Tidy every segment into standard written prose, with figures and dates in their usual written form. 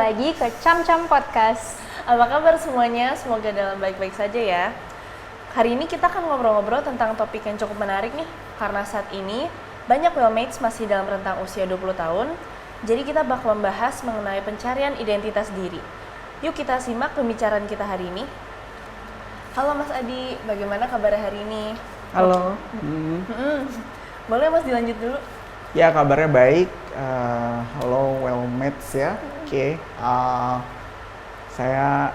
lagi ke Cam-Cam Podcast. Apa kabar semuanya? Semoga dalam baik-baik saja ya. Hari ini kita akan ngobrol-ngobrol tentang topik yang cukup menarik nih. Karena saat ini banyak wellmates masih dalam rentang usia 20 tahun. Jadi kita bakal membahas mengenai pencarian identitas diri. Yuk kita simak pembicaraan kita hari ini. Halo Mas Adi, bagaimana kabar hari ini? Halo. Boleh Mas dilanjut dulu? Ya, kabarnya baik. Halo wellmates ya. Oke. Saya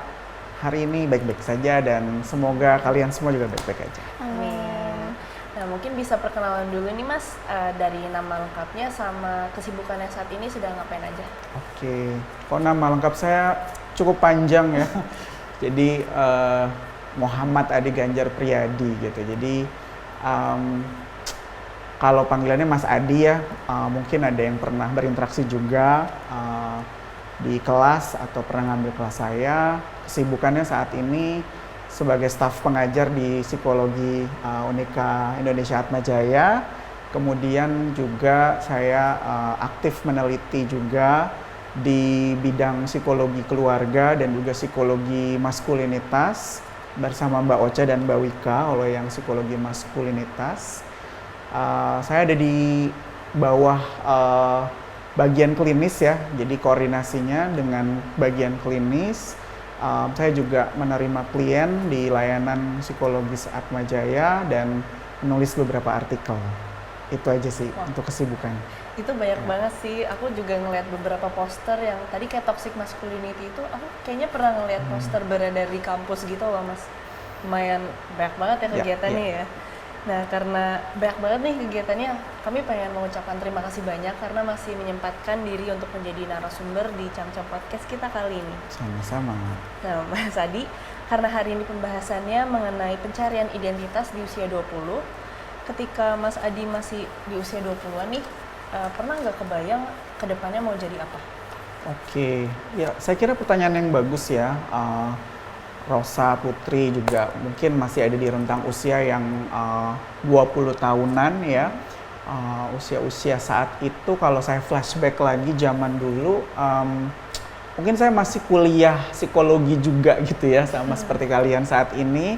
hari ini baik-baik saja dan semoga kalian semua juga baik-baik aja. Amin. Nah, mungkin bisa perkenalan dulu nih Mas, dari nama lengkapnya sama kesibukannya saat ini sedang ngapain aja? Oke. Kok nama lengkap saya cukup panjang ya. Jadi Muhammad Adi Ganjar Priyadi gitu. Jadi kalau panggilannya Mas Adi ya, mungkin ada yang pernah berinteraksi juga di kelas atau pernah ngambil kelas saya. Kesibukannya saat ini sebagai staf pengajar di Psikologi Unika Indonesia Atmajaya. Kemudian juga saya aktif meneliti juga di bidang psikologi keluarga dan juga psikologi maskulinitas bersama Mbak Ocha dan Mbak Wika, oleh yang psikologi maskulinitas. Saya ada di bawah bagian klinis ya, jadi koordinasinya dengan bagian klinis. Saya juga menerima klien di layanan psikologis Atmajaya dan menulis beberapa artikel. Itu aja sih untuk kesibukan. Itu banyak banget sih, aku juga ngeliat beberapa poster yang tadi kayak toxic masculinity itu, aku kayaknya pernah ngeliat poster beredar di kampus gitu loh Mas. Lumayan banyak banget ya kegiatannya ya. Nah, karena banyak banget nih kegiatannya, kami pengen mengucapkan terima kasih banyak karena masih menyempatkan diri untuk menjadi narasumber di Cam-Cam Podcast kita kali ini. Sama-sama. Nah, Mas Adi, karena hari ini pembahasannya mengenai pencarian identitas di usia 20, ketika Mas Adi masih di usia 20-an nih, pernah nggak kebayang ke depannya mau jadi apa? Oke, ya saya kira pertanyaan yang bagus ya. Rosa Putri juga mungkin masih ada di rentang usia yang 20 tahunan ya. Usia-usia saat itu kalau saya flashback lagi zaman dulu, mungkin saya masih kuliah psikologi juga gitu ya, sama seperti kalian saat ini.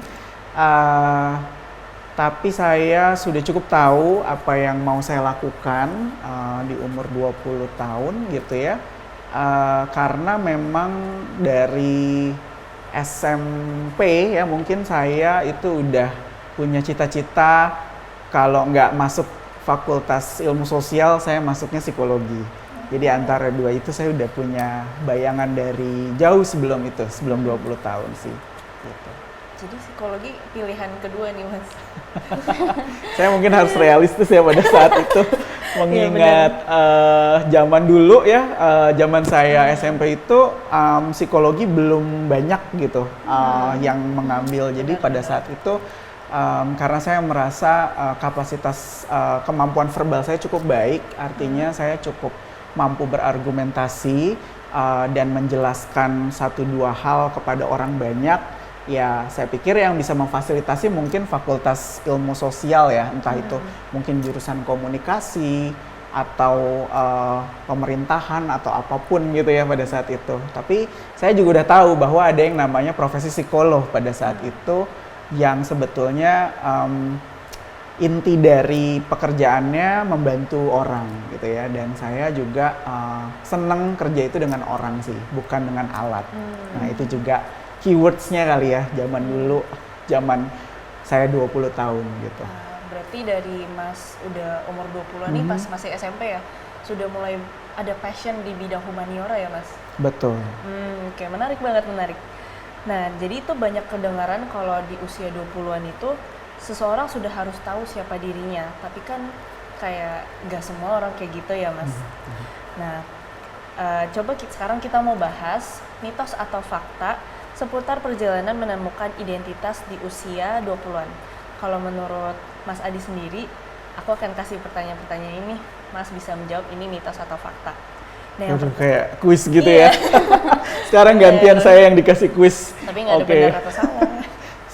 Tapi saya sudah cukup tahu apa yang mau saya lakukan di umur 20 tahun gitu ya. Karena memang dari SMP ya mungkin saya itu udah punya cita-cita kalau nggak masuk fakultas ilmu sosial saya masuknya psikologi. Jadi antara dua itu saya udah punya bayangan dari jauh sebelum itu, sebelum 20 tahun sih. Gitu. Jadi psikologi pilihan kedua nih Mas. Saya mungkin harus realistis ya pada saat itu. Mengingat zaman dulu ya, zaman saya SMP itu psikologi belum banyak gitu yang mengambil. Jadi pada saat itu karena saya merasa kapasitas kemampuan verbal saya cukup baik, artinya saya cukup mampu berargumentasi dan menjelaskan satu dua hal kepada orang banyak. Ya, saya pikir yang bisa memfasilitasi mungkin fakultas ilmu sosial ya, entah itu mungkin jurusan komunikasi atau pemerintahan atau apapun gitu ya pada saat itu. Tapi saya juga udah tahu bahwa ada yang namanya profesi psikolog pada saat itu yang sebetulnya inti dari pekerjaannya membantu orang gitu ya. Dan saya juga seneng kerja itu dengan orang sih, bukan dengan alat. Nah itu juga keywords-nya kali ya, zaman dulu, zaman saya 20 tahun gitu. Berarti dari Mas udah umur 20-an nih pas masih SMP ya, sudah mulai ada passion di bidang humaniora ya Mas? Betul. Oke, menarik banget, menarik. Nah, jadi itu banyak kedengaran kalau di usia 20-an itu seseorang sudah harus tahu siapa dirinya, tapi kan kayak gak semua orang kayak gitu ya Mas. Nah, coba sekarang kita mau bahas mitos atau fakta seputar perjalanan menemukan identitas di usia 20-an. Kalau menurut Mas Adi sendiri, aku akan kasih pertanyaan-pertanyaan ini, Mas bisa menjawab ini mitos atau fakta. Nah, kayak kuis gitu ya. Sekarang gantian saya yang dikasih kuis. Tapi nggak ada benar atau salah.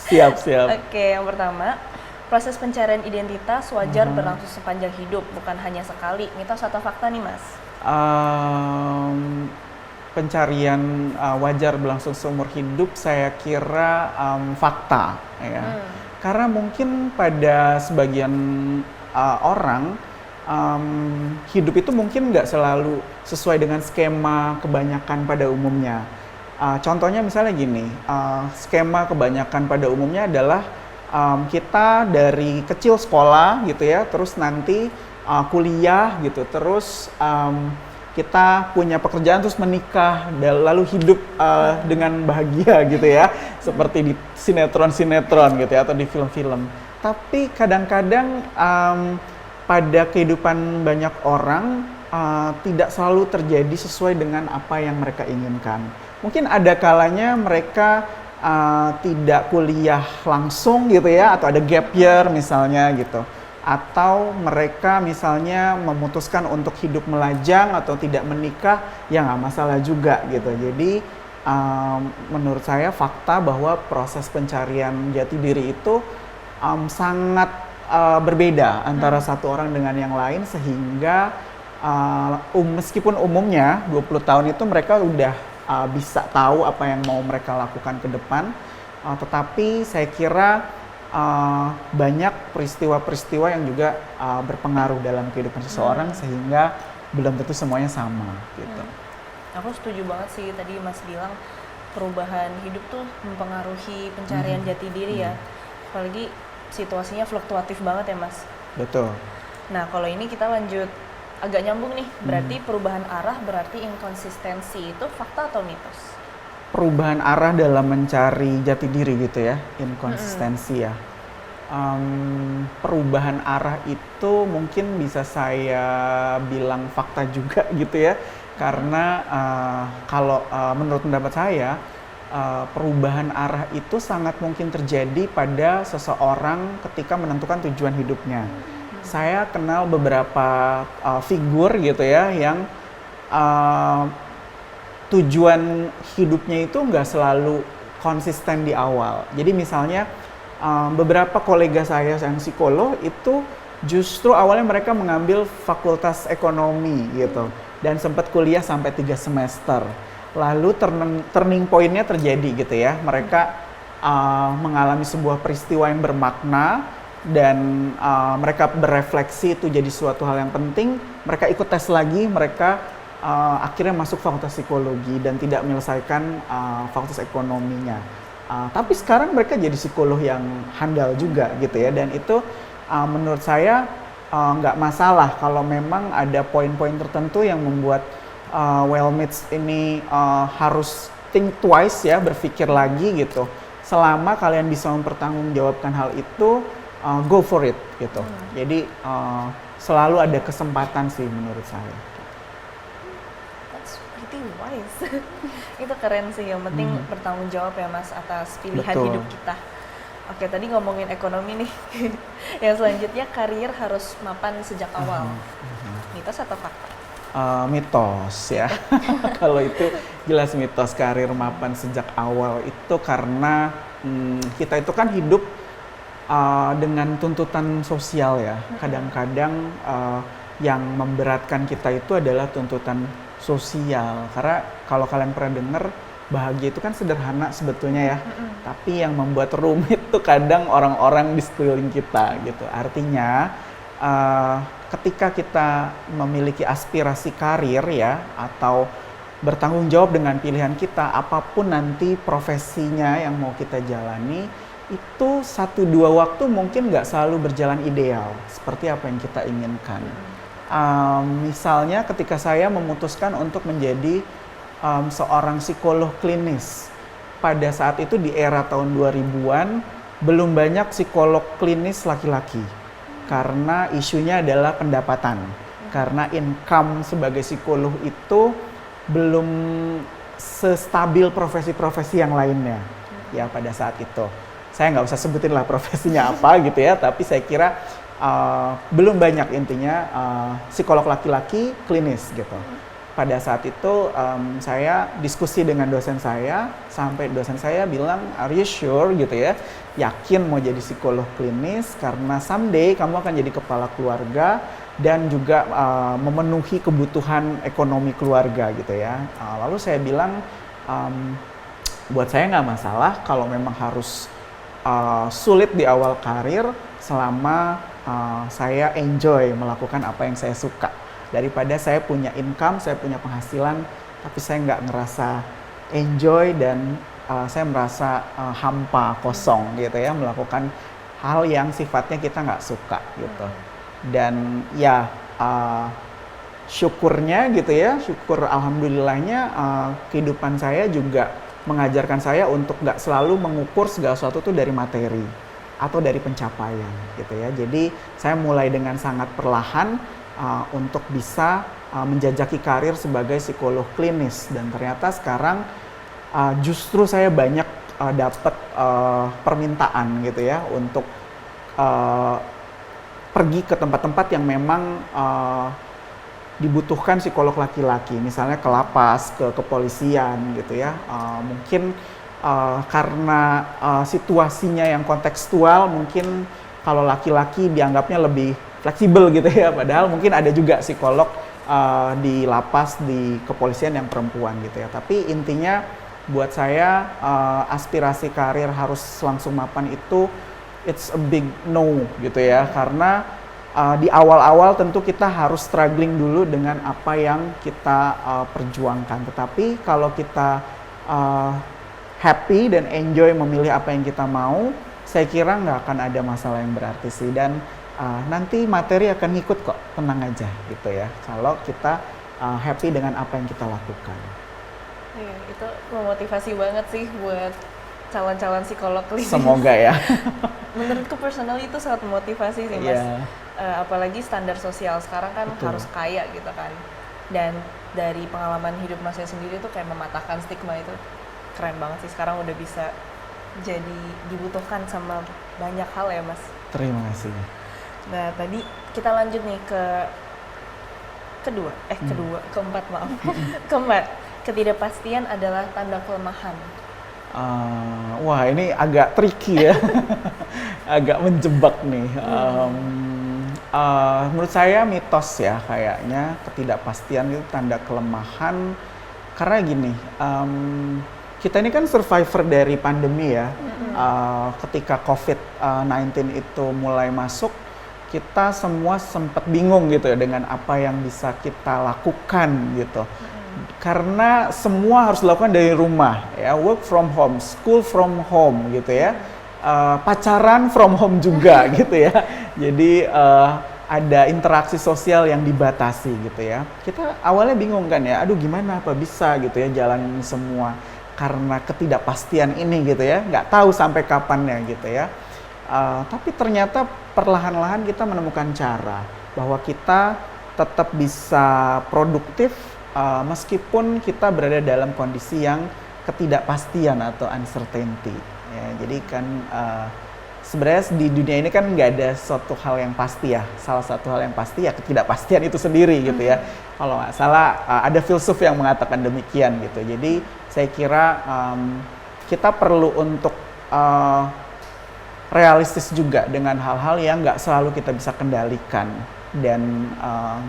Siap. Oke, yang pertama, proses pencarian identitas wajar berlangsung sepanjang hidup, bukan hanya sekali. Mitos atau fakta nih Mas? pencarian wajar berlangsung seumur hidup, saya kira fakta ya. Karena mungkin pada sebagian orang hidup itu mungkin nggak selalu sesuai dengan skema kebanyakan pada umumnya. Contohnya misalnya gini, skema kebanyakan pada umumnya adalah kita dari kecil sekolah gitu ya, terus nanti kuliah gitu, terus kita punya pekerjaan terus menikah, lalu hidup dengan bahagia gitu ya, seperti di sinetron-sinetron gitu ya, atau di film-film. Tapi kadang-kadang pada kehidupan banyak orang tidak selalu terjadi sesuai dengan apa yang mereka inginkan. Mungkin ada kalanya mereka tidak kuliah langsung gitu ya, atau ada gap year misalnya gitu. Atau mereka misalnya memutuskan untuk hidup melajang atau tidak menikah, ya nggak masalah juga gitu. Jadi menurut saya fakta bahwa proses pencarian jati diri itu sangat berbeda antara satu orang dengan yang lain, sehingga meskipun umumnya 20 tahun itu mereka udah bisa tahu apa yang mau mereka lakukan ke depan, tetapi saya kira banyak peristiwa-peristiwa yang juga berpengaruh dalam kehidupan seseorang, sehingga belum tentu semuanya sama gitu. Aku setuju banget sih tadi Mas bilang perubahan hidup tuh mempengaruhi pencarian jati diri ya. Apalagi situasinya fluktuatif banget ya Mas. Betul. Nah kalau ini kita lanjut agak nyambung nih, berarti perubahan arah berarti inkonsistensi itu fakta atau mitos? Perubahan arah dalam mencari jati diri gitu ya, inkonsistensi ya. Perubahan arah itu mungkin bisa saya bilang fakta juga gitu ya, karena kalau menurut pendapat saya perubahan arah itu sangat mungkin terjadi pada seseorang ketika menentukan tujuan hidupnya. Saya kenal beberapa figur gitu ya yang tujuan hidupnya itu nggak selalu konsisten di awal. Jadi misalnya beberapa kolega saya yang psikolog itu justru awalnya mereka mengambil fakultas ekonomi gitu dan sempat kuliah sampai 3 semester. Lalu turning point-nya terjadi gitu ya. Mereka mengalami sebuah peristiwa yang bermakna dan mereka berefleksi itu jadi suatu hal yang penting. Mereka ikut tes lagi, mereka akhirnya masuk fakultas psikologi dan tidak menyelesaikan fakultas ekonominya. Tapi sekarang mereka jadi psikolog yang handal juga gitu ya, dan itu menurut saya nggak masalah kalau memang ada poin-poin tertentu yang membuat well-mates ini harus think twice ya, berpikir lagi gitu. Selama kalian bisa mempertanggungjawabkan hal itu, go for it gitu. Jadi selalu ada kesempatan sih menurut saya. Pretty wise. Itu keren sih, yang penting bertanggung jawab ya Mas atas pilihan Betul. hidup kita. Oke, tadi ngomongin ekonomi nih. Yang selanjutnya, karir harus mapan sejak awal. Mitos atau fakta? Mitos ya. Kalau itu jelas mitos, karir mapan sejak awal itu karena kita itu kan hidup dengan tuntutan sosial ya. Kadang-kadang yang memberatkan kita itu adalah tuntutan sosial. Karena kalau kalian pernah dengar, bahagia itu kan sederhana sebetulnya ya. Tapi yang membuat rumit tuh kadang orang-orang di sekeliling kita gitu. Artinya ketika kita memiliki aspirasi karir ya, atau bertanggung jawab dengan pilihan kita, apapun nanti profesinya yang mau kita jalani, itu 1-2 waktu mungkin nggak selalu berjalan ideal seperti apa yang kita inginkan. Misalnya ketika saya memutuskan untuk menjadi seorang psikolog klinis, pada saat itu di era tahun 2000-an belum banyak psikolog klinis laki-laki karena isunya adalah pendapatan, karena income sebagai psikolog itu belum sestabil profesi-profesi yang lainnya ya pada saat itu. Saya nggak usah sebutin lah profesinya apa gitu ya, tapi saya kira belum banyak intinya psikolog laki-laki klinis gitu. pada saat itu saya diskusi dengan dosen saya, sampai dosen saya bilang, are you sure gitu ya, yakin mau jadi psikolog klinis karena someday kamu akan jadi kepala keluarga dan juga memenuhi kebutuhan ekonomi keluarga gitu ya. Lalu saya bilang, buat saya nggak masalah kalau memang harus sulit di awal karir selama saya enjoy melakukan apa yang saya suka. Daripada saya punya income, saya punya penghasilan, tapi saya nggak ngerasa enjoy dan saya merasa hampa, kosong gitu ya, melakukan hal yang sifatnya kita nggak suka gitu. Dan ya syukurnya gitu ya, syukur alhamdulillahnya kehidupan saya juga mengajarkan saya untuk nggak selalu mengukur segala sesuatu itu dari materi atau dari pencapaian gitu ya. Jadi saya mulai dengan sangat perlahan untuk bisa menjajaki karir sebagai psikolog klinis, dan ternyata sekarang justru saya banyak dapat permintaan gitu ya untuk pergi ke tempat-tempat yang memang dibutuhkan psikolog laki-laki, misalnya ke lapas, ke kepolisian gitu ya. Mungkin karena situasinya yang kontekstual, mungkin kalau laki-laki dianggapnya lebih fleksibel gitu ya, padahal mungkin ada juga psikolog di lapas, di kepolisian yang perempuan gitu ya. Tapi intinya buat saya aspirasi karir harus langsung mapan itu it's a big no gitu ya, karena di awal-awal tentu kita harus struggling dulu dengan apa yang kita perjuangkan. Tetapi kalau kita happy dan enjoy memilih apa yang kita mau, saya kira nggak akan ada masalah yang berarti sih. Dan nanti materi akan ngikut kok, tenang aja gitu ya, kalau kita happy dengan apa yang kita lakukan. Iya, itu memotivasi banget sih buat calon-calon psikolog klinis. Semoga ya. Menurutku personal itu sangat memotivasi sih Mas. Apalagi standar sosial sekarang kan Betul. harus kaya gitu kan. Dan dari pengalaman hidup Masnya sendiri tuh kayak mematahkan stigma itu keren banget sih. Sekarang udah bisa jadi dibutuhkan sama banyak hal ya Mas. Terima kasih. Nah tadi kita lanjut nih ke keempat maaf. Keempat, ketidakpastian adalah tanda kelemahan. Wah ini agak tricky ya, agak menjebak nih. Menurut saya mitos ya, kayaknya ketidakpastian itu tanda kelemahan. Karena gini, kita ini kan survivor dari pandemi ya. Ketika COVID-19 itu mulai masuk, kita semua sempat bingung gitu ya dengan apa yang bisa kita lakukan gitu. Karena semua harus dilakukan dari rumah ya, work from home, school from home gitu ya, pacaran from home juga gitu ya. Jadi ada interaksi sosial yang dibatasi gitu ya. Kita awalnya bingung kan ya, aduh gimana apa bisa gitu ya jalanin semua karena ketidakpastian ini gitu ya, nggak tahu sampai kapannya gitu ya. Tapi ternyata perlahan-lahan kita menemukan cara bahwa kita tetap bisa produktif meskipun kita berada dalam kondisi yang ketidakpastian atau uncertainty. Ya, jadi kan sebenarnya di dunia ini kan nggak ada suatu hal yang pasti ya. Salah satu hal yang pasti ya ketidakpastian itu sendiri gitu ya. Kalau nggak salah ada filsuf yang mengatakan demikian gitu. Jadi saya kira kita perlu untuk realistis juga dengan hal-hal yang nggak selalu kita bisa kendalikan, dan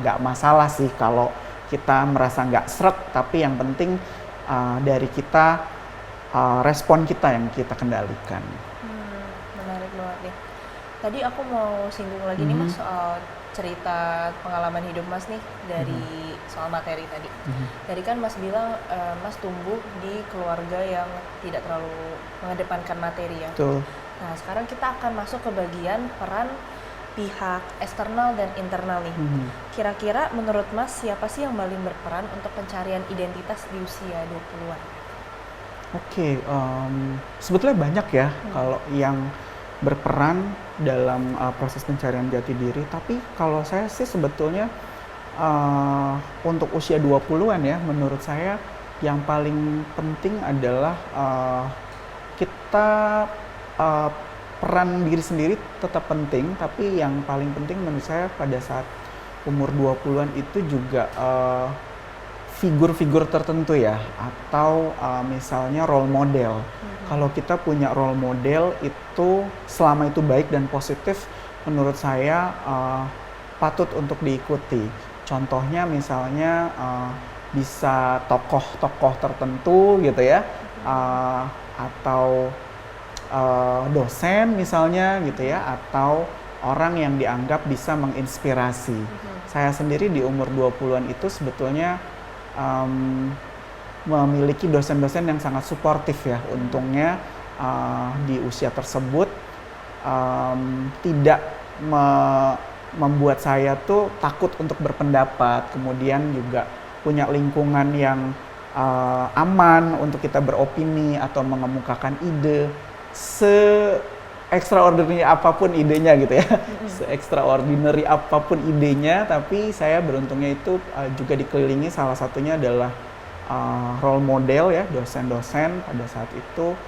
nggak masalah sih kalau kita merasa nggak srek, tapi yang penting dari kita respon kita yang kita kendalikan. Menarik banget nih. Tadi aku mau singgung lagi nih Mas soal cerita pengalaman hidup Mas nih dari soal materi tadi. Tadi kan Mas bilang Mas tumbuh di keluarga yang tidak terlalu mengedepankan materi ya. Betul. Nah sekarang kita akan masuk ke bagian peran pihak eksternal dan internal nih. Kira-kira menurut Mas siapa sih yang paling berperan untuk pencarian identitas di usia 20-an? Oke, sebetulnya banyak ya kalau yang berperan dalam proses pencarian jati diri, tapi kalau saya sih sebetulnya untuk usia 20-an ya, menurut saya yang paling penting adalah kita peran diri sendiri tetap penting, tapi yang paling penting menurut saya pada saat umur 20-an itu juga figur-figur tertentu ya, atau misalnya role model. Kalau kita punya role model itu selama itu baik dan positif, menurut saya patut untuk diikuti. Contohnya misalnya bisa tokoh-tokoh tertentu gitu ya, atau dosen misalnya gitu ya, atau orang yang dianggap bisa menginspirasi. Saya sendiri di umur 20-an itu sebetulnya memiliki dosen-dosen yang sangat suportif ya. Untungnya di usia tersebut tidak membuat saya tuh takut untuk berpendapat, kemudian juga punya lingkungan yang aman untuk kita beropini atau mengemukakan ide se-extraordinary apapun idenya gitu ya, se-extraordinary apapun idenya, tapi saya beruntungnya itu juga dikelilingi salah satunya adalah role model ya, dosen-dosen pada saat itu,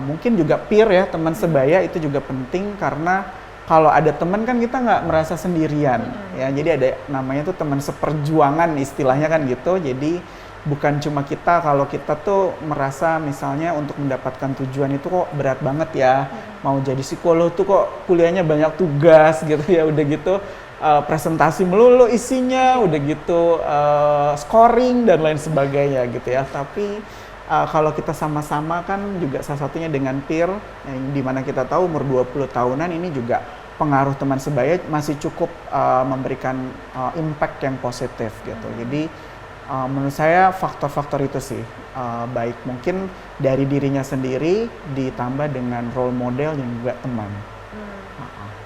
mungkin juga peer ya, teman sebaya itu juga penting karena kalau ada teman kan kita nggak merasa sendirian ya, jadi ada namanya tuh teman seperjuangan istilahnya kan gitu, jadi bukan cuma kita, kalau kita tuh merasa misalnya untuk mendapatkan tujuan itu kok berat banget ya, mau jadi psikolog tuh kok kuliahnya banyak tugas gitu ya, udah gitu presentasi melulu isinya, udah gitu scoring dan lain sebagainya gitu ya. Tapi kalau kita sama-sama kan juga salah satunya dengan peer, yang dimana kita tahu umur 20 tahunan ini juga pengaruh teman sebaya masih cukup memberikan impact yang positif gitu. Jadi menurut saya faktor-faktor itu sih, baik mungkin dari dirinya sendiri ditambah dengan role model dan juga teman.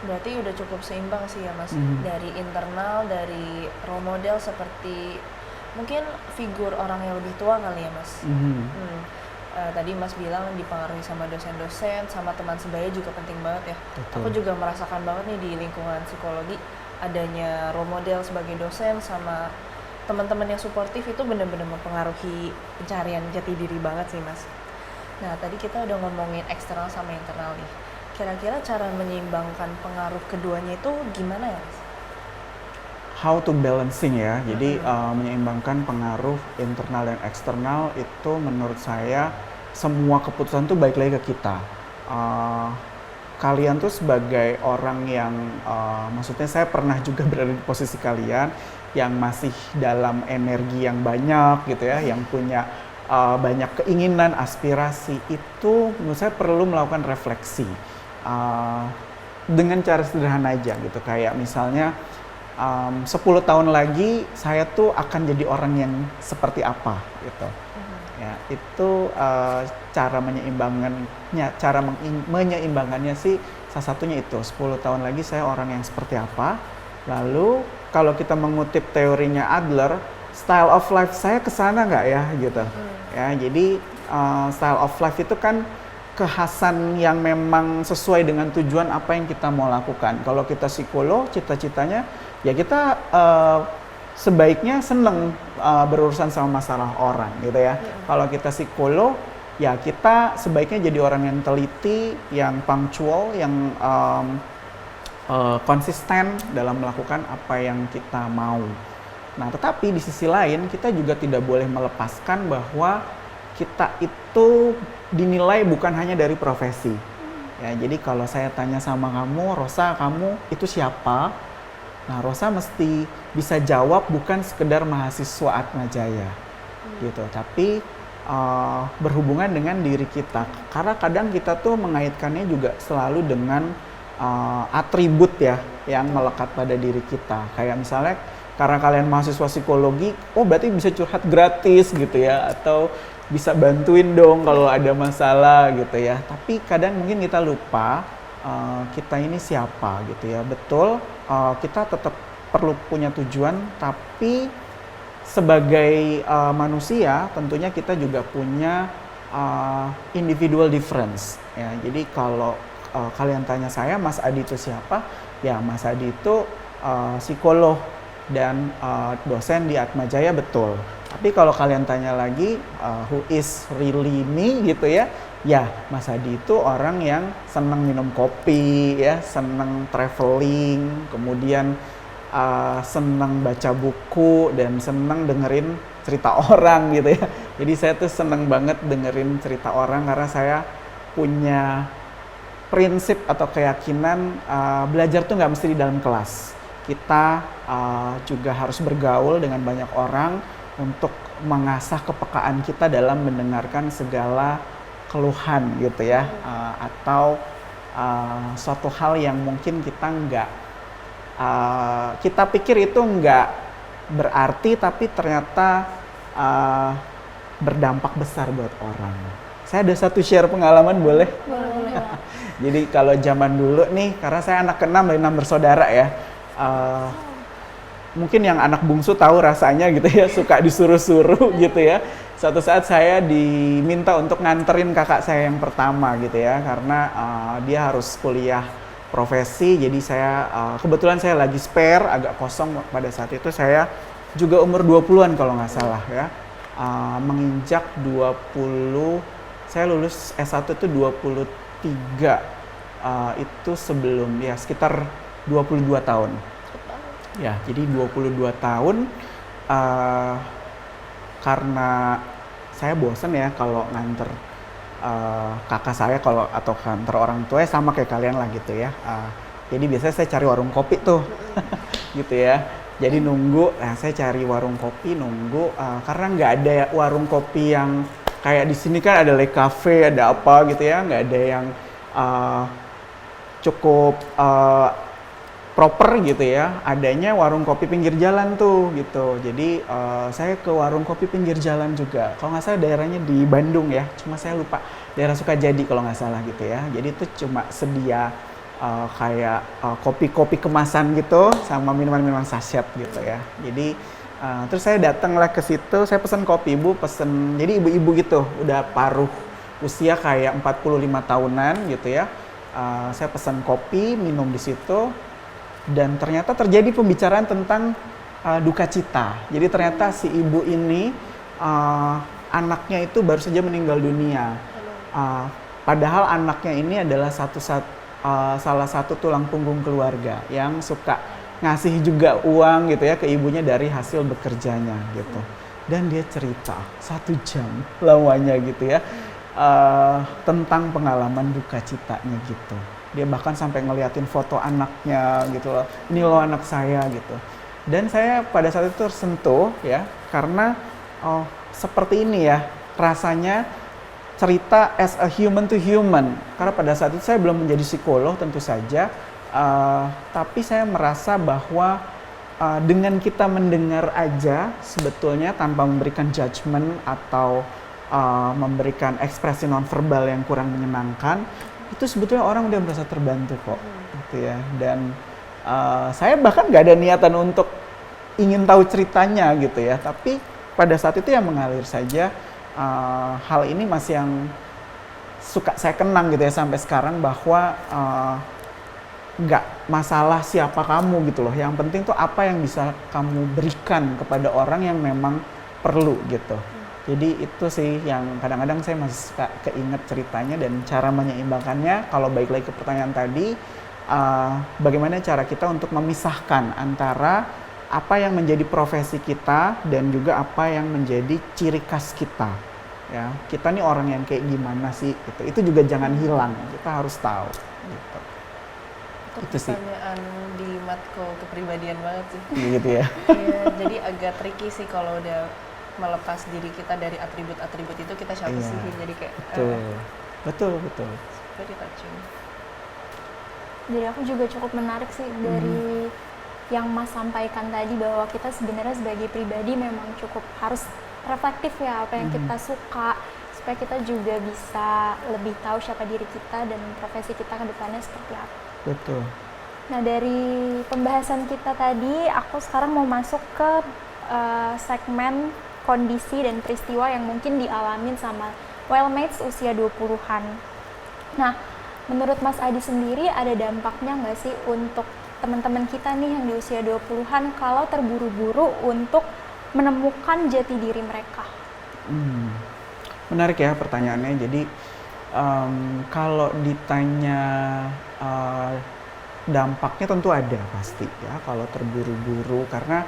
Berarti udah cukup seimbang sih ya Mas, dari internal, dari role model seperti mungkin figur orang yang lebih tua kali ya Mas. Tadi Mas bilang dipengaruhi sama dosen-dosen, sama teman sebaya juga penting banget ya. Betul. Aku juga merasakan banget nih di lingkungan psikologi, adanya role model sebagai dosen sama teman-teman yang suportif itu benar-benar mempengaruhi pencarian jati diri banget sih Mas. Nah tadi kita udah ngomongin eksternal sama internal nih. Kira-kira cara menyeimbangkan pengaruh keduanya itu gimana ya Mas? How to balancing ya, jadi menyeimbangkan pengaruh internal dan eksternal itu menurut saya semua keputusan tuh balik lagi ke kita. Kalian tuh sebagai orang yang, maksudnya saya pernah juga berada di posisi kalian yang masih dalam energi yang banyak gitu ya, yang punya banyak keinginan, aspirasi, itu menurut saya perlu melakukan refleksi dengan cara sederhana aja gitu, kayak misalnya 10 tahun lagi saya tuh akan jadi orang yang seperti apa gitu. Ya, itu cara menyeimbangkannya sih salah satunya itu 10 tahun lagi saya orang yang seperti apa. Lalu kalau kita mengutip teorinya Adler, style of life saya kesana nggak ya gitu. Ya, jadi style of life itu kan kekhasan yang memang sesuai dengan tujuan apa yang kita mau lakukan. Kalau kita psikolog, cita-citanya ya kita sebaiknya seneng berurusan sama masalah orang gitu ya. Kalau kita psikolog, ya kita sebaiknya jadi orang yang teliti, yang punctual, yang konsisten dalam melakukan apa yang kita mau. Nah, tetapi di sisi lain kita juga tidak boleh melepaskan bahwa kita itu dinilai bukan hanya dari profesi. Ya, jadi kalau saya tanya sama kamu, Rosa, kamu itu siapa? Nah, Rosa mesti bisa jawab bukan sekedar mahasiswa Atmajaya, gitu. Tapi berhubungan dengan diri kita. Karena kadang kita tuh mengaitkannya juga selalu dengan atribut ya yang melekat pada diri kita. Kayak misalnya karena kalian mahasiswa psikologi, oh berarti bisa curhat gratis gitu ya, atau bisa bantuin dong kalau ada masalah gitu ya. Tapi kadang mungkin kita lupa kita ini siapa gitu ya. Betul, kita tetap perlu punya tujuan, tapi sebagai manusia tentunya kita juga punya individual difference ya. Jadi kalau kalian tanya saya, Mas Adi itu siapa? Ya, Mas Adi itu psikolog dan dosen di Atmajaya, betul. Tapi kalau kalian tanya lagi, who is really me gitu ya, ya Mas Adi itu orang yang senang minum kopi ya, senang traveling, kemudian seneng baca buku dan seneng dengerin cerita orang gitu ya. Jadi saya tuh seneng banget dengerin cerita orang karena saya punya prinsip atau keyakinan belajar tuh nggak mesti di dalam kelas. Kita juga harus bergaul dengan banyak orang untuk mengasah kepekaan kita dalam mendengarkan segala keluhan gitu ya, atau suatu hal yang mungkin kita nggak kita pikir itu nggak berarti tapi ternyata berdampak besar buat orang. Saya ada satu share pengalaman, boleh? Boleh. Jadi kalau zaman dulu nih, karena saya anak ke-6 dari 6 bersaudara ya, mungkin yang anak bungsu tahu rasanya gitu ya, suka disuruh-suruh gitu ya. Suatu saat saya diminta untuk nganterin kakak saya yang pertama gitu ya, karena dia harus kuliah profesi. Jadi saya kebetulan saya lagi spare, agak kosong pada saat itu. Saya juga umur 20-an kalau nggak salah ya, menginjak 20, saya lulus S1 itu 23, itu sebelum ya sekitar 22 tahun. Ya, jadi 22 tahun karena saya bosan ya kalau nganter kakak saya kalau atau kantor orang tua sama kayak kalian lah gitu ya. Jadi biasanya saya cari warung kopi tuh, gitu ya. Jadi nunggu, saya cari warung kopi nunggu karena nggak ada warung kopi yang kayak di sini kan ada Le Cafe, ada apa gitu ya, nggak ada yang cukup proper gitu ya. Adanya warung kopi pinggir jalan tuh gitu. Jadi saya ke warung kopi pinggir jalan juga. Kalau nggak salah daerahnya di Bandung ya, cuma saya lupa daerah Sukajadi kalau nggak salah gitu ya. Jadi itu cuma sedia kayak kopi-kopi kemasan gitu sama minuman-minuman saset gitu ya. Jadi terus saya datanglah ke situ, saya pesan kopi, ibu pesen. Jadi ibu-ibu gitu, udah paruh usia kayak 45 tahunan gitu ya. Saya pesan kopi, minum di situ. Dan ternyata terjadi pembicaraan tentang duka cita. Jadi ternyata si ibu ini anaknya itu baru saja meninggal dunia. Padahal anaknya ini adalah salah satu tulang punggung keluarga yang suka ngasih juga uang gitu ya ke ibunya dari hasil bekerjanya gitu. Dan dia cerita 1 jam lamanya gitu ya tentang pengalaman duka citanya gitu. Dia bahkan sampai ngeliatin foto anaknya gitu loh. Ini loh anak saya gitu. Dan saya pada saat itu tersentuh ya, karena seperti ini ya rasanya cerita as a human to human. Karena pada saat itu saya belum menjadi psikolog tentu saja, tapi saya merasa bahwa dengan kita mendengar aja sebetulnya tanpa memberikan judgement atau memberikan ekspresi nonverbal yang kurang menyenangkan, itu sebetulnya orang udah merasa terbantu kok, gitu ya. Dan saya bahkan nggak ada niatan untuk ingin tahu ceritanya gitu ya, tapi pada saat itu ya mengalir saja. Hal ini masih yang suka saya kenang gitu ya sampai sekarang, bahwa nggak masalah siapa kamu gitu loh, yang penting tuh apa yang bisa kamu berikan kepada orang yang memang perlu gitu. Jadi itu sih yang kadang-kadang saya masih suka keinget ceritanya dan cara menyeimbangkannya. Kalau balik lagi ke pertanyaan tadi, bagaimana cara kita untuk memisahkan antara apa yang menjadi profesi kita dan juga apa yang menjadi ciri khas kita. Ya, kita nih orang yang kayak gimana sih? Gitu. Itu juga jangan hilang. Kita harus tahu. Gitu. Itu sih. Pertanyaan di matkul kepribadian banget sih. Gitu ya. Iya, jadi agak tricky sih kalau udah melepas diri kita dari atribut-atribut itu, kita siapa sih? Jadi kayak betul. Very touching. Jadi aku juga cukup menarik sih dari yang Mas sampaikan tadi, bahwa kita sebenarnya sebagai pribadi memang cukup harus reflektif ya apa yang kita suka, supaya kita juga bisa lebih tahu siapa diri kita dan profesi kita ke depannya seperti apa. Betul. Nah, dari pembahasan kita tadi, aku sekarang mau masuk ke segmen kondisi dan peristiwa yang mungkin dialamin sama Wellmates usia 20-an. Nah, menurut Mas Adi sendiri ada dampaknya nggak sih untuk teman-teman kita nih yang di usia 20-an kalau terburu-buru untuk menemukan jati diri mereka? Menarik ya pertanyaannya. Jadi kalau ditanya dampaknya tentu ada pasti ya kalau terburu-buru, karena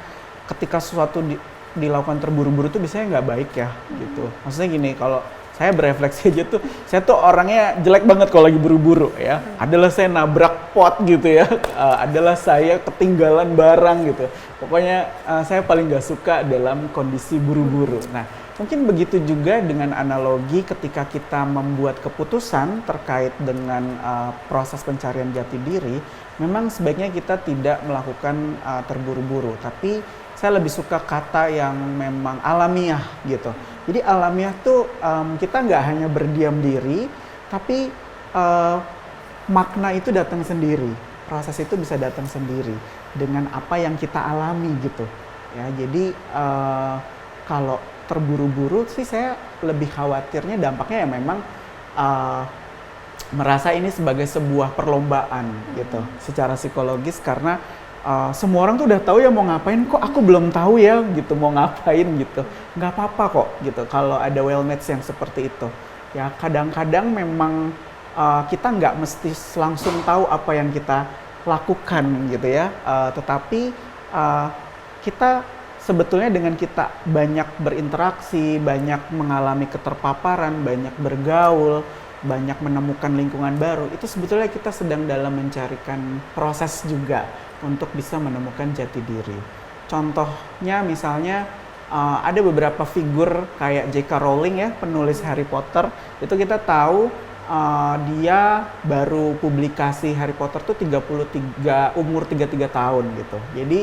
ketika sesuatu dilakukan terburu-buru tuh biasanya nggak baik ya gitu. Maksudnya gini, kalau saya berefleksi aja tuh, saya tuh orangnya jelek banget kalau lagi buru-buru ya. Adalah saya nabrak pot gitu ya, adalah saya ketinggalan barang gitu. Pokoknya saya paling nggak suka dalam kondisi buru-buru. Nah, mungkin begitu juga dengan analogi ketika kita membuat keputusan terkait dengan proses pencarian jati diri, memang sebaiknya kita tidak melakukan terburu-buru, tapi saya lebih suka kata yang memang alamiah gitu. Jadi alamiah tuh kita nggak hanya berdiam diri, tapi makna itu datang sendiri, proses itu bisa datang sendiri dengan apa yang kita alami gitu. Ya, jadi kalau terburu-buru sih saya lebih khawatirnya dampaknya ya memang merasa ini sebagai sebuah perlombaan gitu secara psikologis, karena semua orang tuh udah tahu ya mau ngapain, kok aku belum tahu ya gitu mau ngapain gitu. Nggak apa-apa kok gitu kalau ada wellmates yang seperti itu. Ya kadang-kadang memang kita nggak mesti langsung tahu apa yang kita lakukan gitu ya. Tetapi kita sebetulnya dengan kita banyak berinteraksi, banyak mengalami keterpaparan, banyak bergaul, banyak menemukan lingkungan baru, itu sebetulnya kita sedang dalam mencarikan proses juga untuk bisa menemukan jati diri. Contohnya misalnya ada beberapa figur kayak J.K. Rowling ya, penulis Harry Potter, itu kita tahu dia baru publikasi Harry Potter tuh umur 33 tahun gitu. Jadi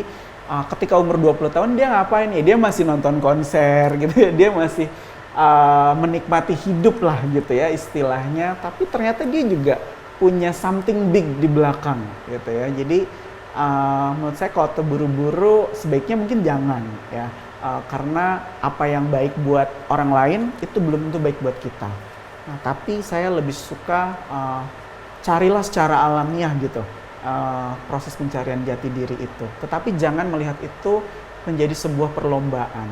ketika umur 20 tahun dia ngapain ya? Dia masih nonton konser gitu ya, dia masih menikmati hidup lah gitu ya istilahnya, tapi ternyata dia juga punya something big di belakang gitu ya. Jadi menurut saya kalau terburu-buru sebaiknya mungkin jangan ya, karena apa yang baik buat orang lain itu belum tentu baik buat kita. Nah, tapi saya lebih suka carilah secara alamiah gitu proses pencarian jati diri itu, tetapi jangan melihat itu menjadi sebuah perlombaan,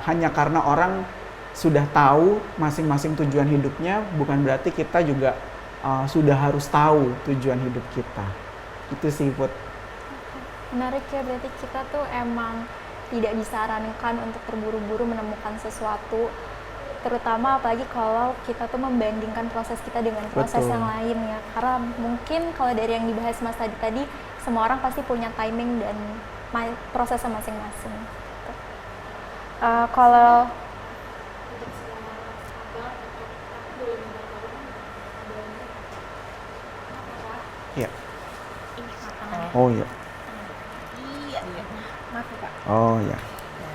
hanya karena orang sudah tahu masing-masing tujuan hidupnya, bukan berarti kita juga sudah harus tahu tujuan hidup kita. Itu sih Put. Menarik ya, berarti kita tuh emang tidak disarankan untuk terburu-buru menemukan sesuatu, terutama apalagi kalau kita tuh membandingkan proses kita dengan proses Betul. yang lain ya, karena mungkin kalau dari yang dibahas Mas tadi semua orang pasti punya timing dan prosesnya masing-masing. Kalau Ya. Oh ya. Iya. Maaf ya, Kak. Oh ya.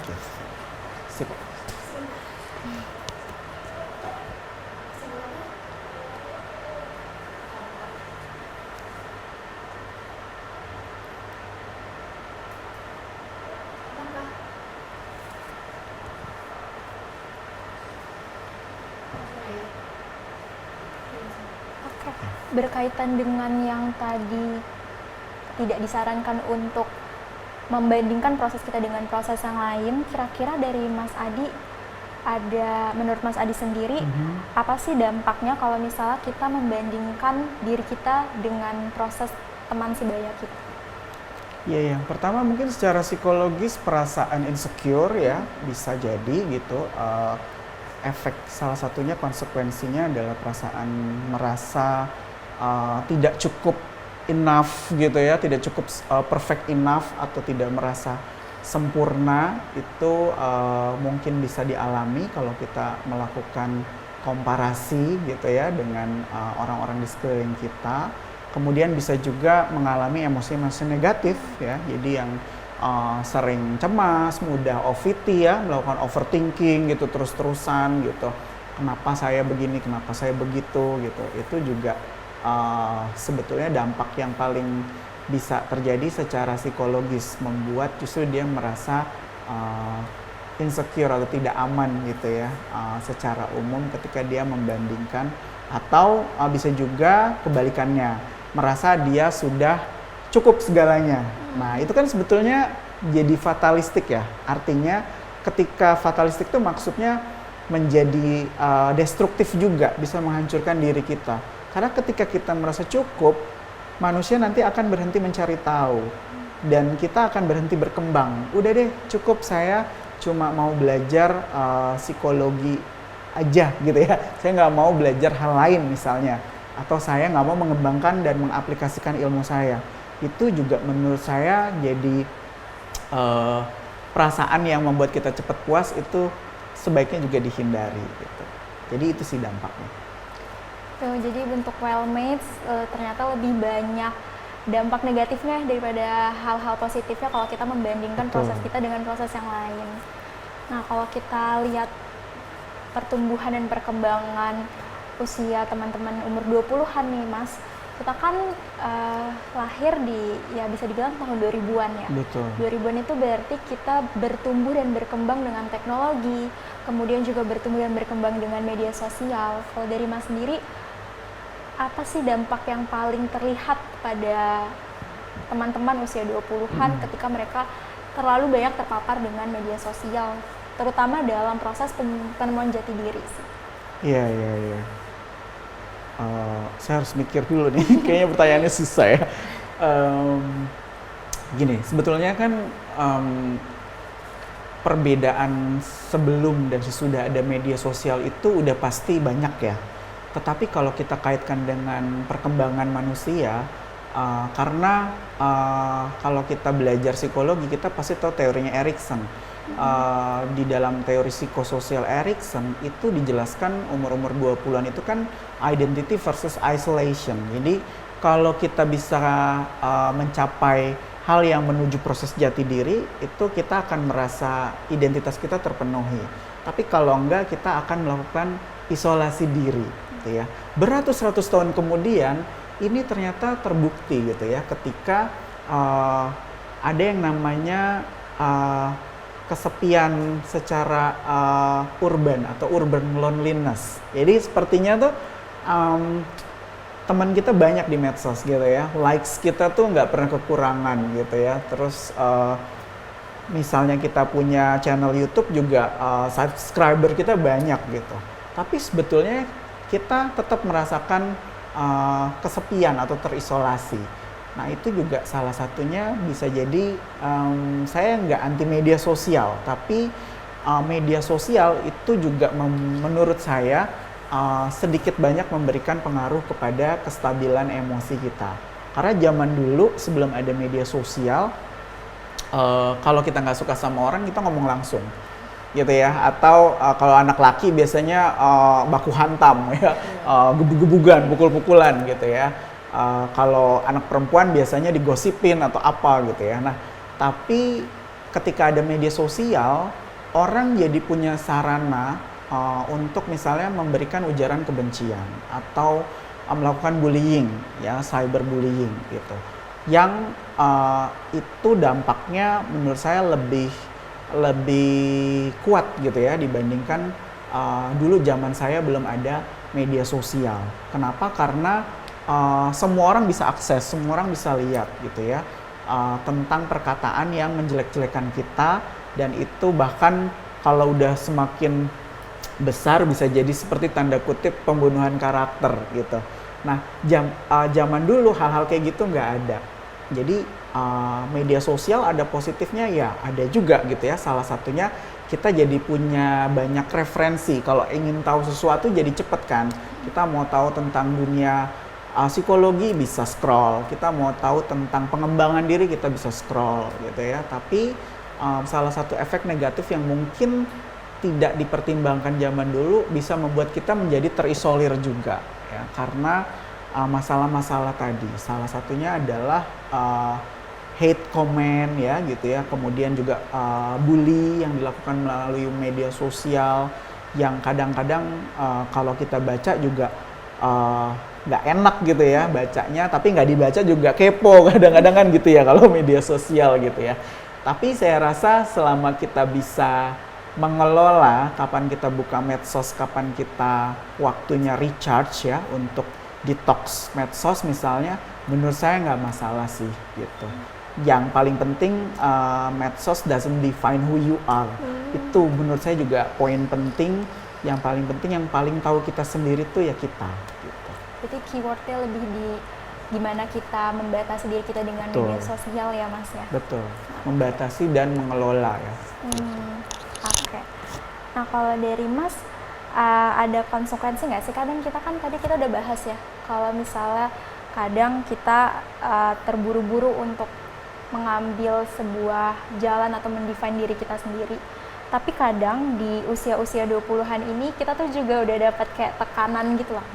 Oke. Sip. Oke, berkaitan dengan yang tadi tidak disarankan untuk membandingkan proses kita dengan proses yang lain, kira-kira dari Mas Adi menurut Mas Adi sendiri, apa sih dampaknya kalau misalnya kita membandingkan diri kita dengan proses teman sebaya kita? Ya, yang pertama mungkin secara psikologis perasaan insecure ya bisa jadi gitu. Efek salah satunya konsekuensinya adalah perasaan merasa tidak cukup enough gitu ya, tidak cukup perfect enough atau tidak merasa sempurna. Itu mungkin bisa dialami kalau kita melakukan komparasi gitu ya dengan orang-orang di sekeliling kita. Kemudian bisa juga mengalami emosi-emosi negatif ya, jadi yang sering cemas, mudah OVT ya, melakukan overthinking gitu terus-terusan gitu. Kenapa saya begini, kenapa saya begitu gitu. Itu juga sebetulnya dampak yang paling bisa terjadi secara psikologis, membuat justru dia merasa insecure atau tidak aman gitu ya secara umum ketika dia membandingkan, atau bisa juga kebalikannya, merasa dia sudah cukup segalanya. Nah itu kan sebetulnya jadi fatalistik ya, artinya ketika fatalistik itu maksudnya menjadi destruktif juga, bisa menghancurkan diri kita. Karena ketika kita merasa cukup, manusia nanti akan berhenti mencari tahu dan kita akan berhenti berkembang. Udah deh, cukup saya cuma mau belajar psikologi aja gitu ya. Saya nggak mau belajar hal lain misalnya, atau saya nggak mau mengembangkan dan mengaplikasikan ilmu saya. Itu juga menurut saya jadi perasaan yang membuat kita cepat puas, itu sebaiknya juga dihindari gitu. Jadi itu sih dampaknya. Tuh, jadi bentuk Wellmates ternyata lebih banyak dampak negatifnya daripada hal-hal positifnya kalau kita membandingkan proses kita dengan proses yang lain. Nah, kalau kita lihat pertumbuhan dan perkembangan usia teman-teman umur 20-an nih, Mas, kita kan lahir di, ya bisa dibilang tahun 2000-an ya. Betul. 2000-an itu berarti kita bertumbuh dan berkembang dengan teknologi, kemudian juga bertumbuh dan berkembang dengan media sosial. Kalau dari Mas sendiri, apa sih dampak yang paling terlihat pada teman-teman usia 20-an ketika mereka terlalu banyak terpapar dengan media sosial, terutama dalam proses penemuan jati diri sih? Iya. Saya harus mikir dulu nih, kayaknya pertanyaannya susah ya. Gini, sebetulnya kan perbedaan sebelum dan sesudah ada media sosial itu udah pasti banyak ya. Tetapi kalau kita kaitkan dengan perkembangan manusia, karena kalau kita belajar psikologi, kita pasti tahu teorinya Erikson. Di dalam teori psikososial Erikson itu dijelaskan umur-umur 20-an itu kan identity versus isolation. Jadi kalau kita bisa mencapai hal yang menuju proses jati diri, itu kita akan merasa identitas kita terpenuhi. Tapi kalau enggak, kita akan melakukan isolasi diri. Gitu ya. Beratus-ratus tahun kemudian ini ternyata terbukti gitu ya, ketika ada yang namanya kesepian secara urban atau urban loneliness. Jadi sepertinya tuh teman kita banyak di medsos gitu ya, likes kita tuh nggak pernah kekurangan gitu ya. Terus misalnya kita punya channel YouTube juga subscriber kita banyak gitu. Tapi sebetulnya kita tetap merasakan kesepian atau terisolasi. Nah, itu juga salah satunya bisa jadi saya nggak anti media sosial, tapi media sosial itu juga menurut saya sedikit banyak memberikan pengaruh kepada kestabilan emosi kita. Karena zaman dulu sebelum ada media sosial, kalau kita nggak suka sama orang, kita ngomong langsung gitu ya, atau kalau anak laki biasanya baku hantam ya, gebug-gebugan, pukul-pukulan gitu ya. Kalau anak perempuan biasanya digosipin atau apa gitu ya. Nah, tapi ketika ada media sosial, orang jadi punya sarana untuk misalnya memberikan ujaran kebencian atau melakukan bullying ya, cyberbullying gitu. Yang itu dampaknya menurut saya lebih kuat gitu ya dibandingkan dulu zaman saya belum ada media sosial. Kenapa? Karena semua orang bisa akses, semua orang bisa lihat gitu ya tentang perkataan yang menjelek-jelekan kita, dan itu bahkan kalau udah semakin besar bisa jadi seperti tanda kutip pembunuhan karakter gitu. Nah, zaman dulu hal-hal kayak gitu nggak ada. Jadi media sosial ada positifnya ya, ada juga gitu ya. Salah satunya kita jadi punya banyak referensi. Kalau ingin tahu sesuatu jadi cepet kan. Kita mau tahu tentang dunia psikologi bisa scroll. Kita mau tahu tentang pengembangan diri kita bisa scroll gitu ya. Tapi salah satu efek negatif yang mungkin tidak dipertimbangkan zaman dulu bisa membuat kita menjadi terisolir juga ya, karena masalah-masalah tadi. Salah satunya adalah hate comment ya gitu ya, kemudian juga bully yang dilakukan melalui media sosial yang kadang-kadang kalau kita baca juga nggak enak gitu ya bacanya, tapi nggak dibaca juga kepo kadang-kadang kan gitu ya kalau media sosial gitu ya. Tapi saya rasa selama kita bisa mengelola kapan kita buka medsos, kapan kita waktunya recharge ya untuk detox medsos misalnya, menurut saya nggak masalah sih gitu. Yang paling penting medsos doesn't define who you are. Itu menurut saya juga poin penting. Yang paling penting, yang paling tahu kita sendiri tuh ya kita gitu. Jadi keywordnya lebih di gimana kita membatasi diri kita dengan Betul. media sosial ya Mas ya. Betul, membatasi dan mengelola ya. Oke. Nah kalau dari Mas ada konsekuensi nggak sih? Kadang kita kan tadi kita udah bahas ya, kalau misalnya kadang kita terburu-buru untuk mengambil sebuah jalan atau mendefine diri kita sendiri. Tapi kadang di usia-usia 20-an ini kita tuh juga udah dapat kayak tekanan gitu lah.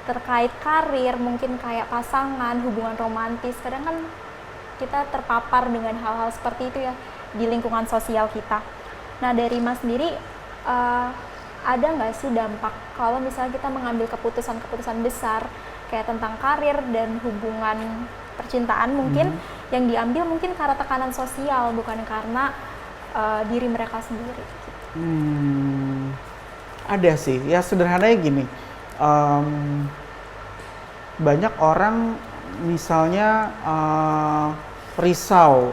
Terkait karir, mungkin kayak pasangan, hubungan romantis. Kadang kan kita terpapar dengan hal-hal seperti itu ya di lingkungan sosial kita. Nah dari Mas sendiri ada nggak sih dampak kalau misalnya kita mengambil keputusan-keputusan besar kayak tentang karir dan hubungan percintaan mungkin yang diambil mungkin karena tekanan sosial bukan karena diri mereka sendiri. Ada sih, ya sederhananya gini, banyak orang misalnya risau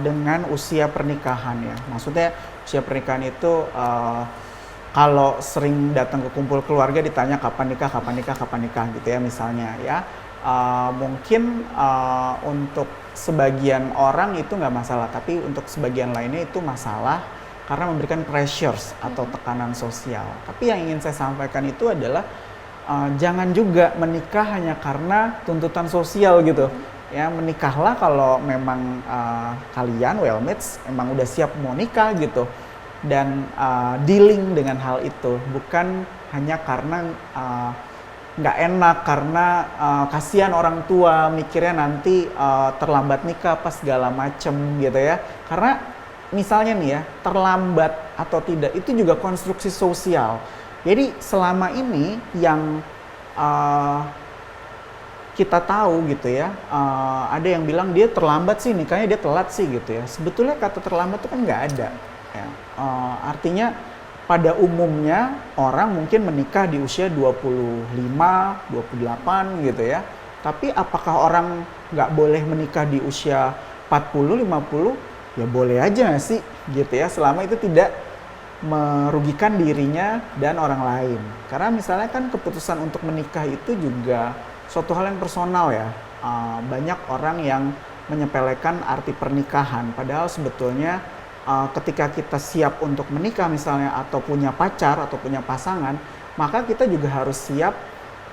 dengan usia pernikahan ya. Maksudnya usia pernikahan itu kalau sering datang ke kumpul keluarga ditanya kapan nikah gitu ya misalnya ya. Mungkin untuk sebagian orang itu nggak masalah, tapi untuk sebagian lainnya itu masalah karena memberikan pressures atau tekanan sosial. Tapi yang ingin saya sampaikan itu adalah jangan juga menikah hanya karena tuntutan sosial gitu. Ya menikahlah kalau memang kalian well-mates emang udah siap mau nikah gitu, dan dealing dengan hal itu bukan hanya karena nggak enak karena kasihan orang tua mikirnya nanti terlambat nikah pas segala macem gitu ya. Karena misalnya nih ya, terlambat atau tidak itu juga konstruksi sosial. Jadi selama ini yang kita tahu gitu ya, ada yang bilang dia terlambat sih nikahnya, dia telat sih gitu ya. Sebetulnya kata terlambat itu kan nggak ada ya. Artinya pada umumnya orang mungkin menikah di usia 25, 28 gitu ya. Tapi apakah orang nggak boleh menikah di usia 40, 50? Ya boleh aja nggak sih gitu ya, selama itu tidak merugikan dirinya dan orang lain. Karena misalnya kan keputusan untuk menikah itu juga suatu hal yang personal ya. Banyak orang yang menyepelekan arti pernikahan, padahal sebetulnya ketika kita siap untuk menikah misalnya atau punya pacar atau punya pasangan, maka kita juga harus siap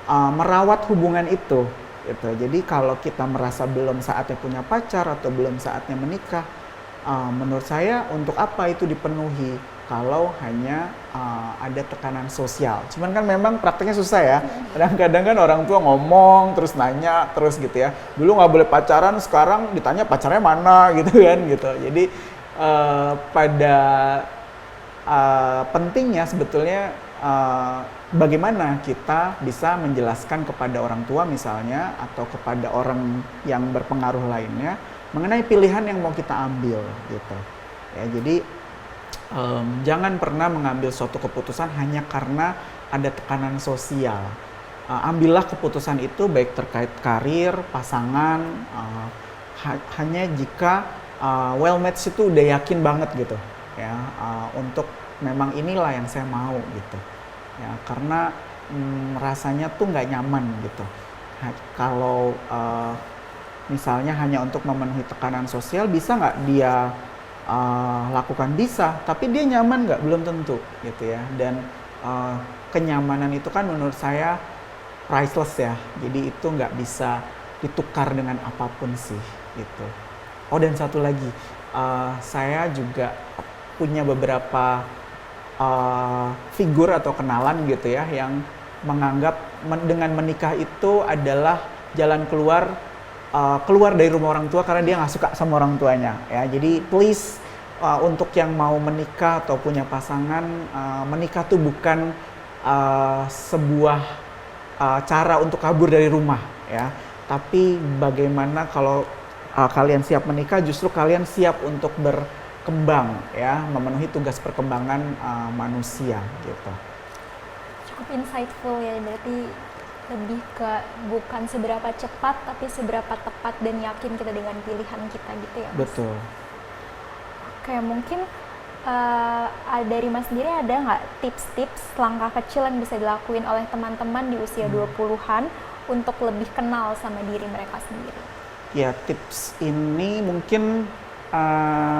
merawat hubungan itu gitu. Jadi kalau kita merasa belum saatnya punya pacar atau belum saatnya menikah, menurut saya untuk apa itu dipenuhi kalau hanya ada tekanan sosial. Cuman kan memang prakteknya susah ya. Kadang-kadang kan orang tua ngomong terus nanya terus gitu ya. Dulu nggak boleh pacaran, sekarang ditanya pacarnya mana gitu kan gitu. Jadi pada pentingnya sebetulnya bagaimana kita bisa menjelaskan kepada orang tua misalnya atau kepada orang yang berpengaruh lainnya mengenai pilihan yang mau kita ambil gitu ya. Jadi jangan pernah mengambil suatu keputusan hanya karena ada tekanan sosial. Ambillah keputusan itu baik terkait karir, pasangan, hanya jika well-matched itu udah yakin banget gitu ya, untuk memang inilah yang saya mau gitu ya, karena rasanya tuh nggak nyaman gitu kalau misalnya hanya untuk memenuhi tekanan sosial. Bisa nggak dia lakukan? Bisa, tapi dia nyaman nggak? Belum tentu gitu ya. Dan kenyamanan itu kan menurut saya priceless ya, jadi itu nggak bisa ditukar dengan apapun sih gitu. Oh dan satu lagi, saya juga punya beberapa figur atau kenalan gitu ya yang menganggap dengan menikah itu adalah jalan keluar dari rumah orang tua karena dia nggak suka sama orang tuanya ya. Jadi please untuk yang mau menikah atau punya pasangan, menikah tuh bukan sebuah cara untuk kabur dari rumah ya. Tapi bagaimana kalau kalian siap menikah, justru kalian siap untuk berkembang ya, memenuhi tugas perkembangan manusia gitu. Cukup insightful ya, berarti lebih ke bukan seberapa cepat tapi seberapa tepat dan yakin kita dengan pilihan kita gitu ya Mas? Betul. Oke, mungkin dari Mas sendiri ada nggak tips-tips langkah kecil yang bisa dilakuin oleh teman-teman di usia 20-an untuk lebih kenal sama diri mereka sendiri? Ya, tips ini mungkin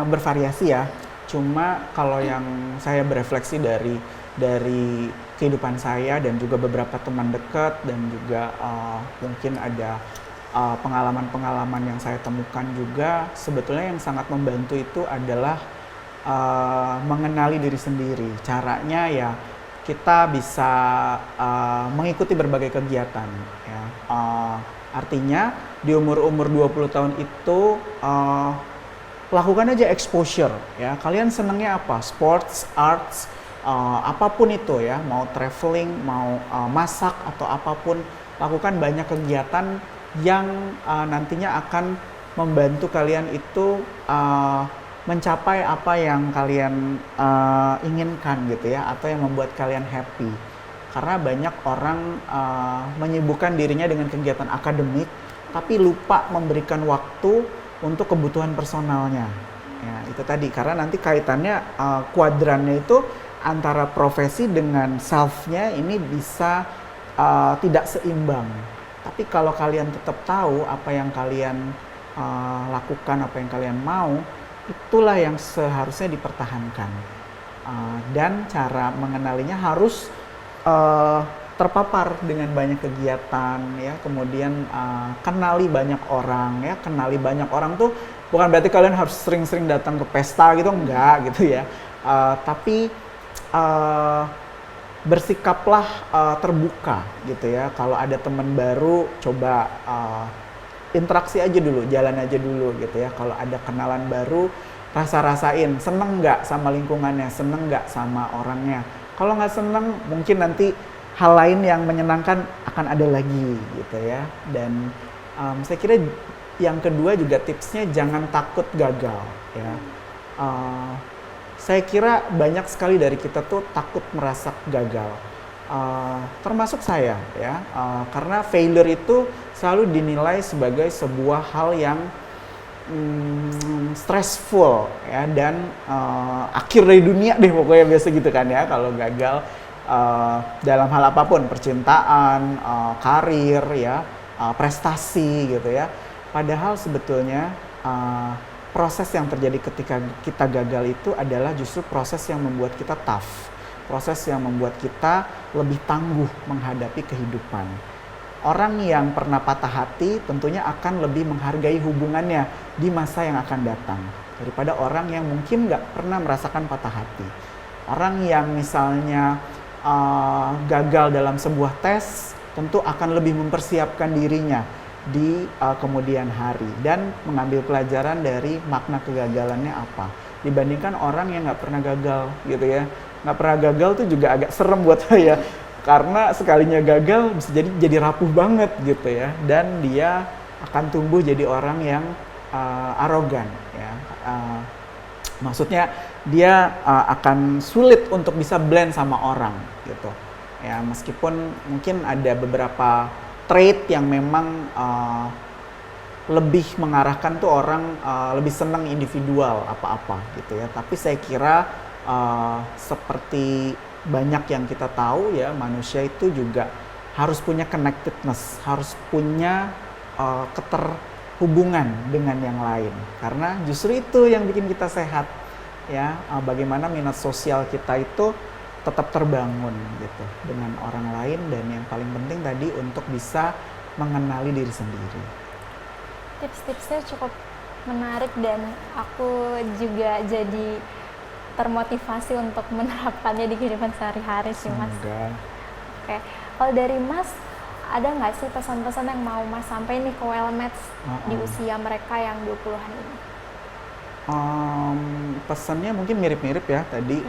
bervariasi ya. Cuma kalau yang saya berefleksi dari kehidupan saya dan juga beberapa teman dekat dan juga mungkin ada pengalaman-pengalaman yang saya temukan juga, sebetulnya yang sangat membantu itu adalah mengenali diri sendiri. Caranya ya kita bisa mengikuti berbagai kegiatan ya. Artinya di umur-umur 20 tahun itu lakukan aja exposure ya. Kalian senangnya apa? Sports, arts, apapun itu ya, mau traveling, mau masak atau apapun, lakukan banyak kegiatan yang nantinya akan membantu kalian itu mencapai apa yang kalian inginkan gitu ya, atau yang membuat kalian happy. Karena banyak orang menyibukkan dirinya dengan kegiatan akademik, tapi lupa memberikan waktu untuk kebutuhan personalnya. Ya, itu tadi, karena nanti kaitannya kuadrannya itu antara profesi dengan self-nya ini bisa tidak seimbang. Tapi kalau kalian tetap tahu apa yang kalian lakukan, apa yang kalian mau, itulah yang seharusnya dipertahankan. Dan cara mengenalinya harus terpapar dengan banyak kegiatan ya, kemudian kenali banyak orang ya. Kenali banyak orang tuh bukan berarti kalian harus sering-sering datang ke pesta gitu, enggak gitu ya. Tapi bersikaplah terbuka gitu ya. Kalau ada teman baru, coba interaksi aja dulu, jalan aja dulu gitu ya. Kalau ada kenalan baru, rasa-rasain seneng nggak sama lingkungannya, seneng nggak sama orangnya. Kalau nggak seneng, mungkin nanti hal lain yang menyenangkan akan ada lagi gitu ya. Dan saya kira yang kedua juga tipsnya jangan takut gagal ya. Saya kira banyak sekali dari kita tuh takut merasa gagal, termasuk saya ya, karena failure itu selalu dinilai sebagai sebuah hal yang stressful ya, dan akhir dari dunia deh pokoknya, biasa gitu kan ya kalau gagal dalam hal apapun, percintaan, karir ya, prestasi gitu ya. Padahal sebetulnya proses yang terjadi ketika kita gagal itu adalah justru proses yang membuat kita tough, proses yang membuat kita lebih tangguh menghadapi kehidupan. Orang yang pernah patah hati tentunya akan lebih menghargai hubungannya di masa yang akan datang daripada orang yang mungkin nggak pernah merasakan patah hati. Orang yang misalnya gagal dalam sebuah tes tentu akan lebih mempersiapkan dirinya di kemudian hari dan mengambil pelajaran dari makna kegagalannya apa, dibandingkan orang yang nggak pernah gagal gitu ya. Nggak pernah gagal tuh juga agak serem buat saya, karena sekalinya gagal bisa jadi rapuh banget gitu ya, dan dia akan tumbuh jadi orang yang arogan ya. Maksudnya dia akan sulit untuk bisa blend sama orang gitu ya, meskipun mungkin ada beberapa trait yang memang lebih mengarahkan tuh orang lebih senang individual apa-apa gitu ya. Tapi saya kira seperti banyak yang kita tahu ya, manusia itu juga harus punya connectedness, harus punya keterhubungan dengan yang lain, karena justru itu yang bikin kita sehat ya. Bagaimana minat sosial kita itu tetap terbangun gitu dengan orang lain, dan yang paling penting tadi untuk bisa mengenali diri sendiri. Tips-tipsnya cukup menarik dan aku juga jadi termotivasi untuk menerapkannya di kehidupan sehari-hari sih, Mas. Semoga. Oke, kalau dari Mas, ada nggak sih pesan-pesan yang mau Mas sampaikan nih ke Wellmates di usia mereka yang 20-an ini? Pesannya mungkin mirip-mirip ya tadi.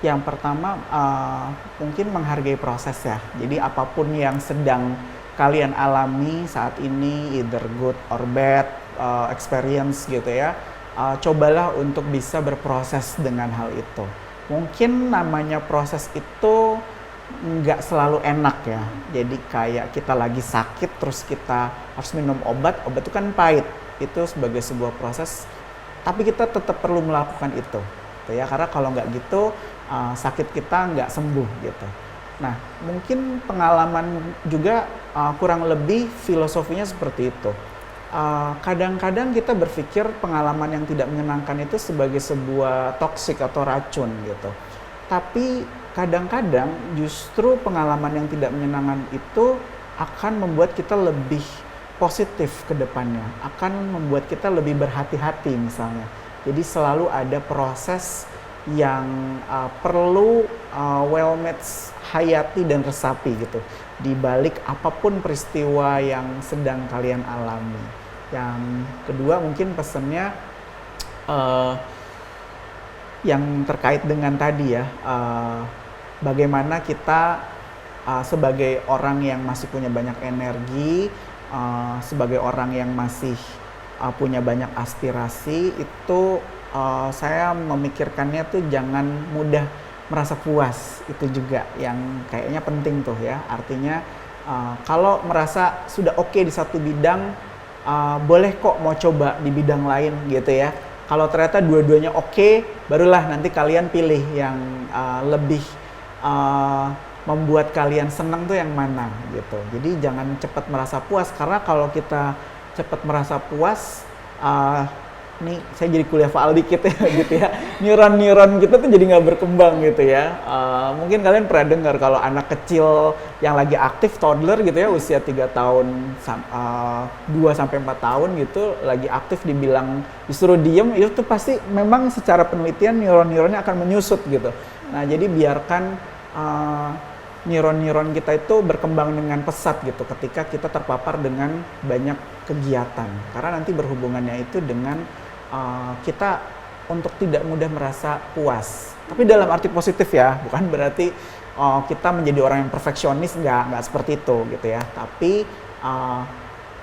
Yang pertama mungkin menghargai proses ya. Jadi apapun yang sedang kalian alami saat ini, either good or bad experience gitu ya, cobalah untuk bisa berproses dengan hal itu. Mungkin namanya proses itu nggak selalu enak ya. Jadi kayak kita lagi sakit terus kita harus minum obat itu kan pahit. Itu sebagai sebuah proses, tapi kita tetap perlu melakukan itu ya, karena kalau nggak gitu sakit kita nggak sembuh gitu. Nah, mungkin pengalaman juga kurang lebih filosofinya seperti itu. Kadang-kadang kita berpikir pengalaman yang tidak menyenangkan itu sebagai sebuah toksik atau racun gitu. Tapi kadang-kadang justru pengalaman yang tidak menyenangkan itu akan membuat kita lebih positif ke depannya, akan membuat kita lebih berhati-hati misalnya. Jadi selalu ada proses yang perlu wellmates hayati dan resapi gitu. Di balik apapun peristiwa yang sedang kalian alami. Yang kedua mungkin pesannya yang terkait dengan tadi ya, bagaimana kita sebagai orang yang masih punya banyak energi, sebagai orang yang masih punya banyak aspirasi, itu saya memikirkannya tuh jangan mudah merasa puas. Itu juga yang kayaknya penting tuh ya. Artinya kalau merasa sudah oke di satu bidang, boleh kok mau coba di bidang lain gitu ya. Kalau ternyata dua-duanya oke, barulah nanti kalian pilih yang lebih membuat kalian senang tuh yang mana gitu. Jadi jangan cepat merasa puas, karena kalau kita cepat merasa puas, nih saya jadi kuliah faal dikit ya gitu ya, neuron kita tuh jadi nggak berkembang gitu ya. Mungkin kalian pernah dengar kalau anak kecil yang lagi aktif, toddler gitu ya, usia 3 tahun 2 sampai 4 tahun gitu lagi aktif, dibilang disuruh diem, itu tuh pasti memang secara penelitian neuron-neuronnya akan menyusut gitu. Nah jadi biarkan neuron-neuron kita itu berkembang dengan pesat gitu ketika kita terpapar dengan banyak kegiatan, karena nanti berhubungannya itu dengan kita untuk tidak mudah merasa puas, tapi dalam arti positif ya, bukan berarti kita menjadi orang yang perfeksionis, nggak seperti itu gitu ya, tapi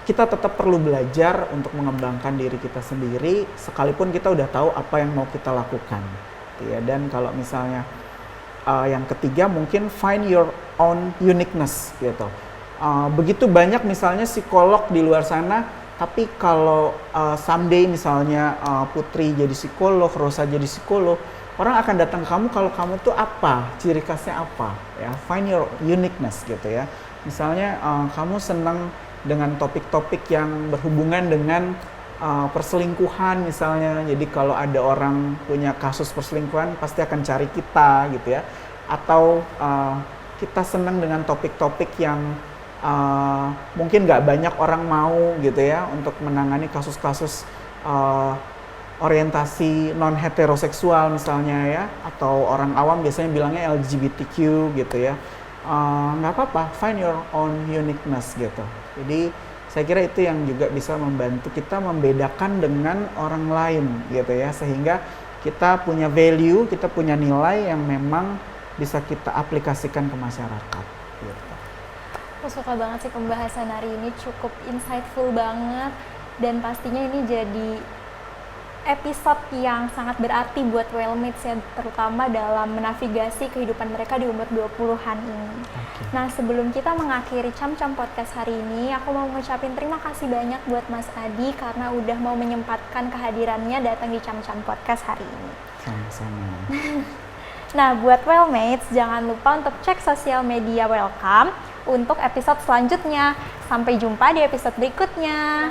kita tetap perlu belajar untuk mengembangkan diri kita sendiri sekalipun kita udah tahu apa yang mau kita lakukan gitu ya. Dan kalau misalnya yang ketiga mungkin find your own uniqueness gitu. Begitu banyak misalnya psikolog di luar sana, tapi kalau someday misalnya Putri jadi psikolog, Rosa jadi psikolog, orang akan datang ke kamu kalau kamu tuh apa, ciri khasnya apa ya, find your uniqueness gitu ya. Misalnya kamu senang dengan topik-topik yang berhubungan dengan perselingkuhan misalnya, jadi kalau ada orang punya kasus perselingkuhan pasti akan cari kita gitu ya. Atau kita senang dengan topik-topik yang mungkin nggak banyak orang mau gitu ya, untuk menangani kasus-kasus orientasi non heteroseksual misalnya ya, atau orang awam biasanya bilangnya LGBTQ gitu ya. Nggak apa-apa, find your own uniqueness gitu. Jadi saya kira itu yang juga bisa membantu kita membedakan dengan orang lain gitu ya, sehingga kita punya value, kita punya nilai yang memang bisa kita aplikasikan ke masyarakat gitu. Aku suka banget sih pembahasan hari ini, cukup insightful banget, dan pastinya ini jadi episode yang sangat berarti buat Wellmates ya, terutama dalam menavigasi kehidupan mereka di umur 20-an ini. Okay. Nah, sebelum kita mengakhiri Cam-Cam Podcast hari ini, aku mau ngucapin terima kasih banyak buat Mas Adi karena udah mau menyempatkan kehadirannya datang di Cam-Cam Podcast hari ini. Sama-sama. Nah, buat Wellmates, jangan lupa untuk cek sosial media Welcome untuk episode selanjutnya. Sampai jumpa di episode berikutnya.